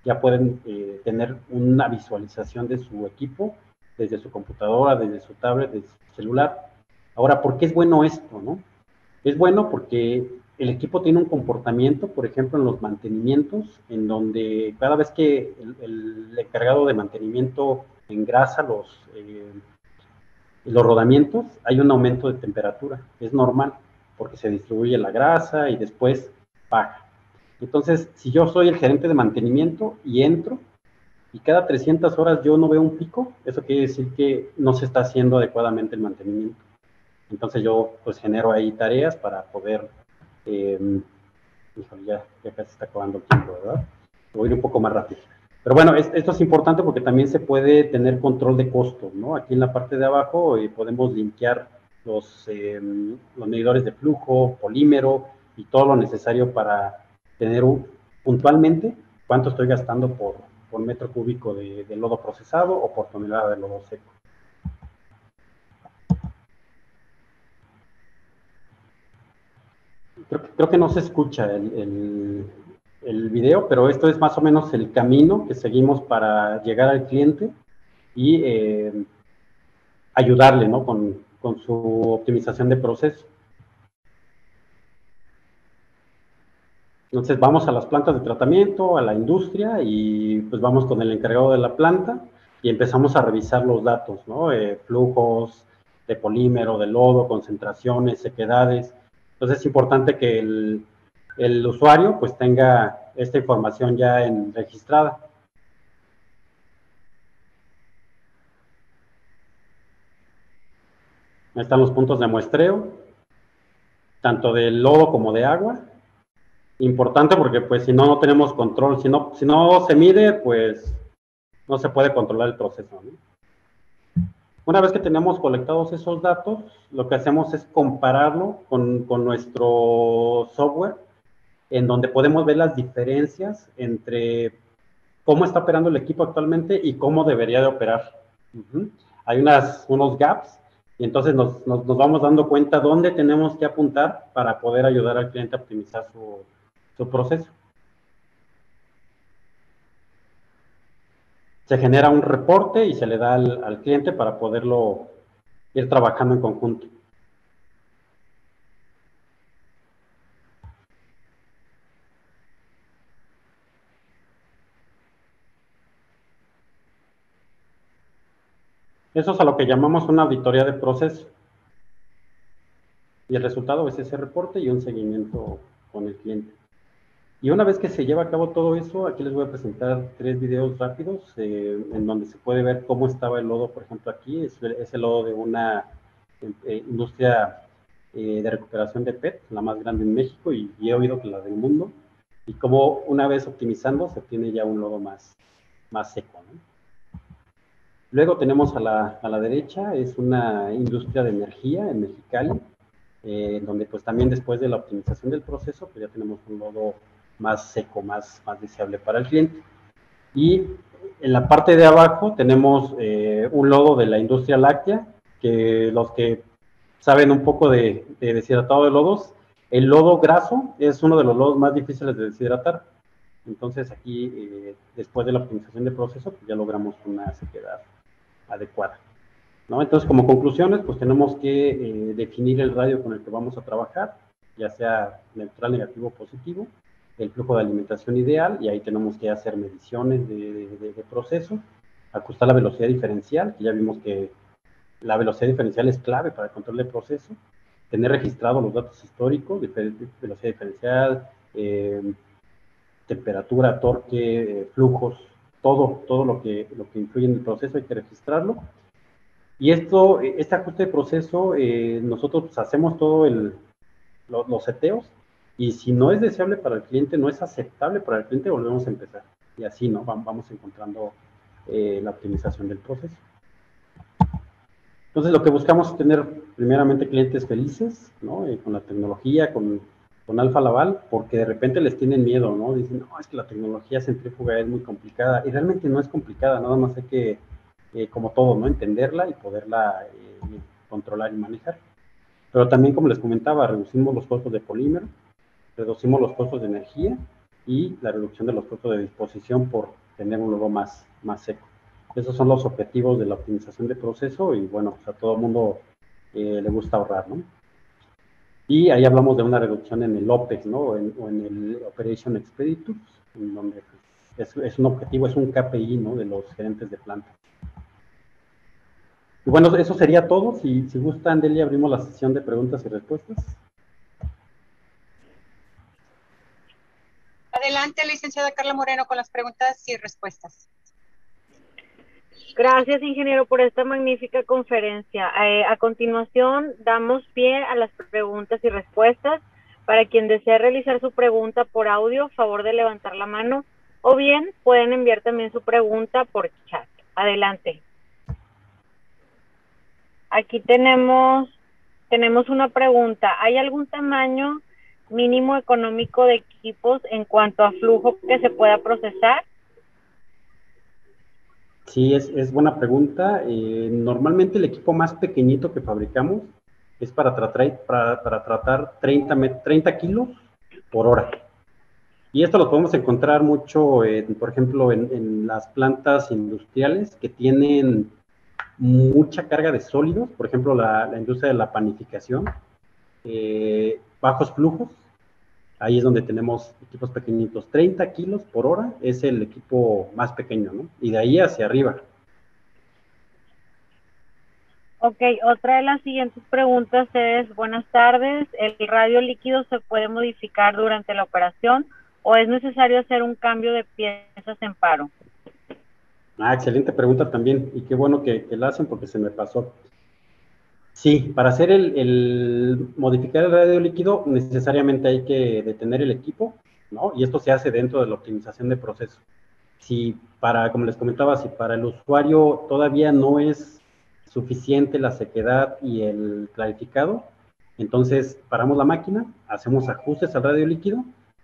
ya pueden tener una visualización de su equipo desde su computadora, desde su tablet, desde su celular. Ahora, ¿por qué es bueno esto, no? Es bueno porque el equipo tiene un comportamiento, por ejemplo, en los mantenimientos, en donde cada vez que el encargado de mantenimiento engrasa los rodamientos, hay un aumento de temperatura. Es normal, porque se distribuye la grasa y después baja. Entonces, si yo soy el gerente de mantenimiento y entro, y cada 300 horas yo no veo un pico, eso quiere decir que no se está haciendo adecuadamente el mantenimiento. Entonces yo pues genero ahí tareas para poder, híjole, ya casi está acabando el tiempo, ¿verdad? Voy a ir un poco más rápido. Pero bueno, esto es importante porque también se puede tener control de costos, ¿no? Aquí en la parte de abajo podemos linkear los medidores de flujo, polímero y todo lo necesario para tener puntualmente cuánto estoy gastando por metro cúbico de lodo procesado o por tonelada de lodo seco. Creo que no se escucha el video, pero esto es más o menos el camino que seguimos para llegar al cliente y ayudarle, ¿no? con su optimización de proceso. Entonces vamos a las plantas de tratamiento, a la industria y pues vamos con el encargado de la planta y empezamos a revisar los datos, ¿no? Flujos de polímero, de lodo, concentraciones, sequedades. Entonces es importante que el usuario pues tenga esta información ya registrada. Ahí están los puntos de muestreo, tanto del lodo como de agua. Importante porque pues si no, no tenemos control. Si no se mide, pues no se puede controlar el proceso, ¿no? Una vez que tenemos colectados esos datos, lo que hacemos es compararlo con nuestro software, en donde podemos ver las diferencias entre cómo está operando el equipo actualmente y cómo debería de operar. Hay unos gaps, y entonces nos vamos dando cuenta dónde tenemos que apuntar para poder ayudar al cliente a optimizar su proceso. Se genera un reporte y se le da al cliente para poderlo ir trabajando en conjunto. Eso es a lo que llamamos una auditoría de proceso. Y el resultado es ese reporte y un seguimiento con el cliente. Y una vez que se lleva a cabo todo eso, aquí les voy a presentar 3 videos rápidos en donde se puede ver cómo estaba el lodo. Por ejemplo, aquí es el lodo de una industria de recuperación de PET, la más grande en México, y he oído que la del mundo. Y cómo una vez optimizando se obtiene ya un lodo más seco, ¿no? Luego tenemos a la derecha, es una industria de energía en Mexicali, donde pues también después de la optimización del proceso, pues ya tenemos un lodo más seco, más deseable para el cliente. Y en la parte de abajo tenemos un lodo de la industria láctea, que los que saben un poco de deshidratado de lodos, el lodo graso es uno de los lodos más difíciles de deshidratar. Entonces aquí, después de la optimización del proceso, pues ya logramos una sequedad adecuada, ¿no? Entonces, como conclusiones, pues tenemos que definir el radio con el que vamos a trabajar, ya sea neutral, negativo o positivo, el flujo de alimentación ideal, y ahí tenemos que hacer mediciones de proceso, ajustar la velocidad diferencial, que ya vimos que la velocidad diferencial es clave para el control del proceso, tener registrados los datos históricos, velocidad diferencial, temperatura, torque, flujos, todo lo que influye en el proceso hay que registrarlo. Y este ajuste de proceso, nosotros pues, hacemos todo los seteos, y si no es deseable para el cliente, no es aceptable para el cliente, volvemos a empezar. Y así, ¿no? Vamos encontrando la optimización del proceso. Entonces, lo que buscamos es tener primeramente clientes felices, ¿no? Con la tecnología, con Alfa Laval, porque de repente les tienen miedo, ¿no? Dicen, no, es que la tecnología centrífuga es muy complicada, y realmente no es complicada, nada más hay que, como todo, ¿no? Entenderla y poderla controlar y manejar. Pero también, como les comentaba, reducimos los costos de polímero, reducimos los costos de energía y la reducción de los costos de disposición por tener un logo más seco. Esos son los objetivos de la optimización de proceso, y bueno, pues a todo el mundo le gusta ahorrar, ¿no? Y ahí hablamos de una reducción en el OPEX, ¿no? O en el Operation Expenditures, en donde pues, es un objetivo, es un KPI, ¿no? De los gerentes de planta. Y bueno, eso sería todo. Si gustan, Delia, abrimos la sesión de preguntas y respuestas. Adelante, licenciada Carla Moreno, con las preguntas y respuestas. Gracias, ingeniero, por esta magnífica conferencia. A continuación, damos pie a las preguntas y respuestas. Para quien desee realizar su pregunta por audio, favor de levantar la mano, o bien pueden enviar también su pregunta por chat. Adelante. Aquí tenemos una pregunta. ¿Hay algún tamaño mínimo económico de equipos en cuanto a flujo que se pueda procesar? Sí, es buena pregunta. Normalmente el equipo más pequeñito que fabricamos es para tratar 30 kilos por hora. Y esto lo podemos encontrar mucho, por ejemplo, en las plantas industriales que tienen mucha carga de sólidos, por ejemplo, la industria de la panificación, bajos flujos. Ahí es donde tenemos equipos pequeñitos. 30 kilos por hora es el equipo más pequeño, ¿no? Y de ahí hacia arriba. Ok, otra de las siguientes preguntas es, buenas tardes, ¿el radio líquido se puede modificar durante la operación ¿O es necesario hacer un cambio de piezas en paro? Excelente pregunta también, y qué bueno que la hacen porque se me pasó. Sí, para hacer modificar el radio líquido, necesariamente hay que detener el equipo, ¿no? Y esto se hace dentro de la optimización de proceso. Si como les comentaba, si para el usuario todavía no es suficiente la sequedad y el clarificado, entonces paramos la máquina, hacemos ajustes al radio líquido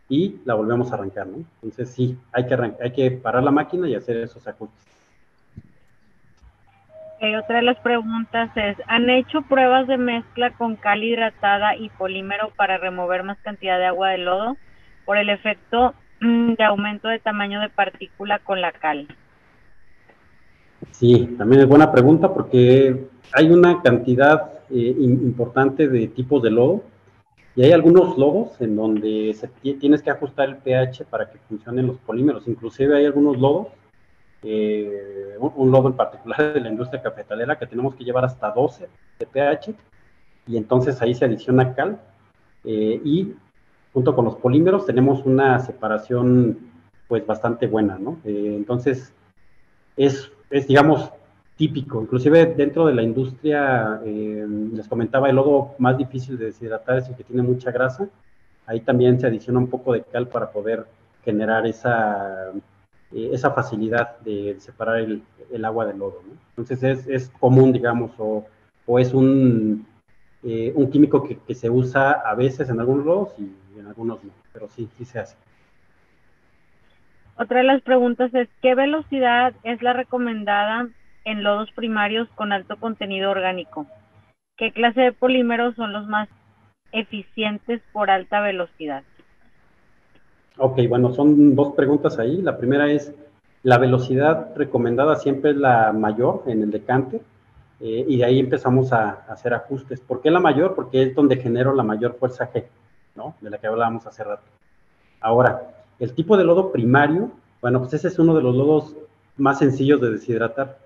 y la volvemos a arrancar, ¿no? Entonces sí, hay que parar la máquina y hacer esos ajustes. Otra de las preguntas es, ¿han hecho pruebas de mezcla con cal hidratada y polímero para remover más cantidad de agua de lodo por el efecto de aumento de tamaño de partícula con la cal? Sí, también es buena pregunta porque hay una cantidad importante de tipos de lodo y hay algunos lodos en donde tienes que ajustar el pH para que funcionen los polímeros. Inclusive hay algunos lodos, un lodo en particular de la industria cafetalera que tenemos que llevar hasta 12 de pH y entonces ahí se adiciona cal y junto con los polímeros tenemos una separación pues bastante buena, ¿no? Entonces es, digamos, típico. Inclusive dentro de la industria, les comentaba, el lodo más difícil de deshidratar es el que tiene mucha grasa. Ahí también se adiciona un poco de cal para poder generar esa facilidad de separar el agua del lodo, ¿no? Entonces es común, digamos, o es un químico que se usa a veces en algunos lodos y en algunos no, pero sí se hace. Otra de las preguntas es, ¿qué velocidad es la recomendada en lodos primarios con alto contenido orgánico? ¿Qué clase de polímeros son los más eficientes por alta velocidad? Ok, bueno, son dos preguntas ahí. La primera es, la velocidad recomendada siempre es la mayor en el decante, y de ahí empezamos a hacer ajustes. ¿Por qué la mayor? Porque es donde genero la mayor fuerza G, ¿no? De la que hablábamos hace rato. Ahora, el tipo de lodo primario, bueno, pues ese es uno de los lodos más sencillos de deshidratar.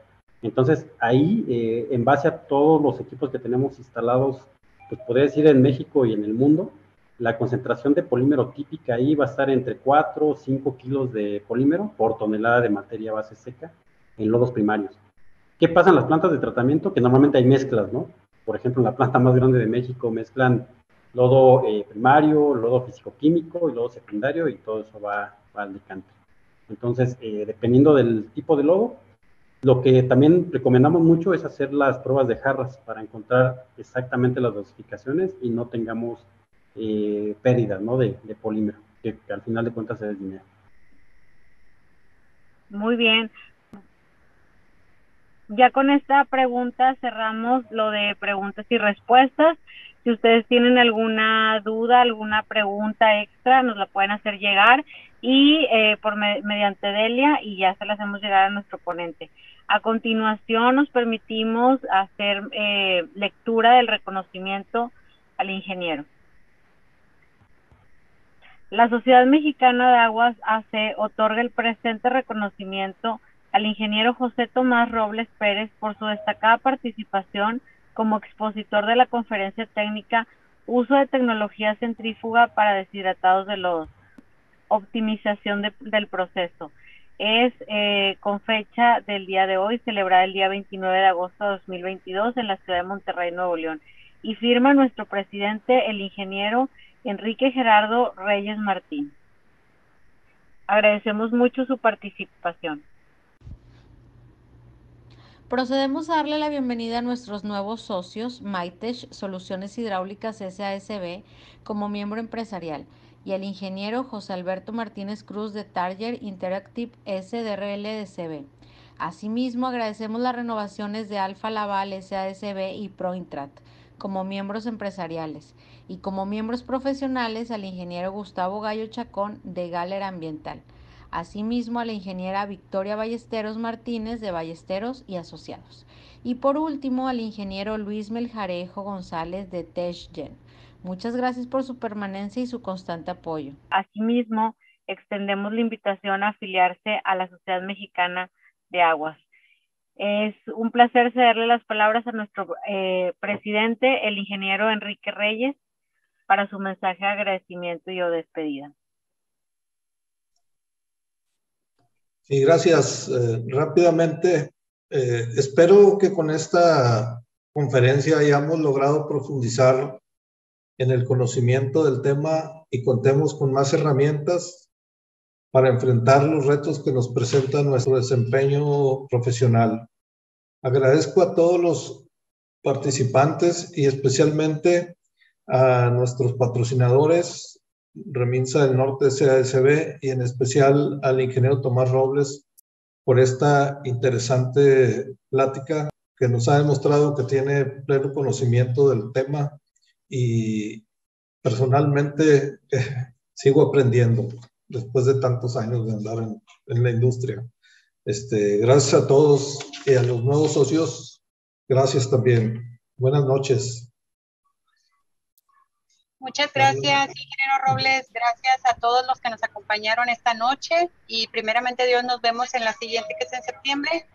Entonces, ahí, en base a todos los equipos que tenemos instalados, pues podría decir en México y en el mundo, la concentración de polímero típica ahí va a estar entre 4 o 5 kilos de polímero por tonelada de materia base seca en lodos primarios. ¿Qué pasa en las plantas de tratamiento? Que normalmente hay mezclas, ¿no? Por ejemplo, en la planta más grande de México mezclan lodo primario, lodo físico-químico y lodo secundario y todo eso va al decante. Entonces, dependiendo del tipo de lodo, lo que también recomendamos mucho es hacer las pruebas de jarras para encontrar exactamente las dosificaciones y no tengamos pérdidas, ¿no? de polímero, que al final de cuentas es dinero. Muy bien. Ya con esta pregunta cerramos lo de preguntas y respuestas. Si ustedes tienen alguna duda, alguna pregunta extra, nos la pueden hacer llegar y mediante Delia, y ya se la hacemos llegar a nuestro ponente. A continuación nos permitimos hacer lectura del reconocimiento al ingeniero. La Sociedad Mexicana de Aguas AC otorga el presente reconocimiento al ingeniero José Tomás Robles Pérez por su destacada participación como expositor de la conferencia técnica Uso de tecnología centrífuga para deshidratados de lodos, optimización del proceso. Es con fecha del día de hoy, celebrada el día 29 de agosto de 2022 en la ciudad de Monterrey, Nuevo León. Y firma nuestro presidente, el ingeniero Enrique Gerardo Reyes Martín. Agradecemos mucho su participación. Procedemos a darle la bienvenida a nuestros nuevos socios, Maitech Soluciones Hidráulicas SASB, como miembro empresarial, y al ingeniero José Alberto Martínez Cruz de Target Interactive SDRL de CB. Asimismo, agradecemos las renovaciones de Alfa Laval SASB y Prointrat como miembros empresariales, y como miembros profesionales al ingeniero Gustavo Gallo Chacón de Galer Ambiental. Asimismo, a la ingeniera Victoria Ballesteros Martínez de Ballesteros y Asociados. Y por último, al ingeniero Luis Meljarejo González de TechGen. Muchas gracias por su permanencia y su constante apoyo. Asimismo, extendemos la invitación a afiliarse a la Sociedad Mexicana de Aguas. Es un placer cederle las palabras a nuestro presidente, el ingeniero Enrique Reyes, para su mensaje de agradecimiento y o despedida. Sí, gracias. Rápidamente, espero que con esta conferencia hayamos logrado profundizar en el conocimiento del tema y contemos con más herramientas para enfrentar los retos que nos presenta nuestro desempeño profesional. Agradezco a todos los participantes y especialmente a nuestros patrocinadores, Reminsa del Norte SASB, y en especial al ingeniero Tomás Robles por esta interesante plática que nos ha demostrado que tiene pleno conocimiento del tema y personalmente sigo aprendiendo después de tantos años de andar en la industria. Gracias a todos y a los nuevos socios, gracias también. Buenas noches. Muchas gracias, ingeniero Robles. Gracias a todos los que nos acompañaron esta noche y primeramente Dios nos vemos en la siguiente, que es en septiembre.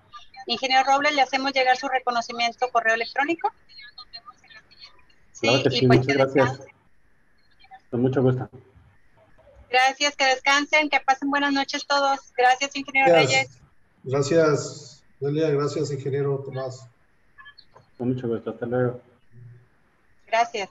Ingeniero Robles, le hacemos llegar su reconocimiento correo electrónico. Claro que sí, pues muchas gracias. Con mucho gusto. Gracias, que descansen, que pasen buenas noches todos. Gracias, ingeniero Reyes. Gracias, Delia. Gracias, ingeniero Tomás. Con mucho gusto. Hasta luego. Gracias.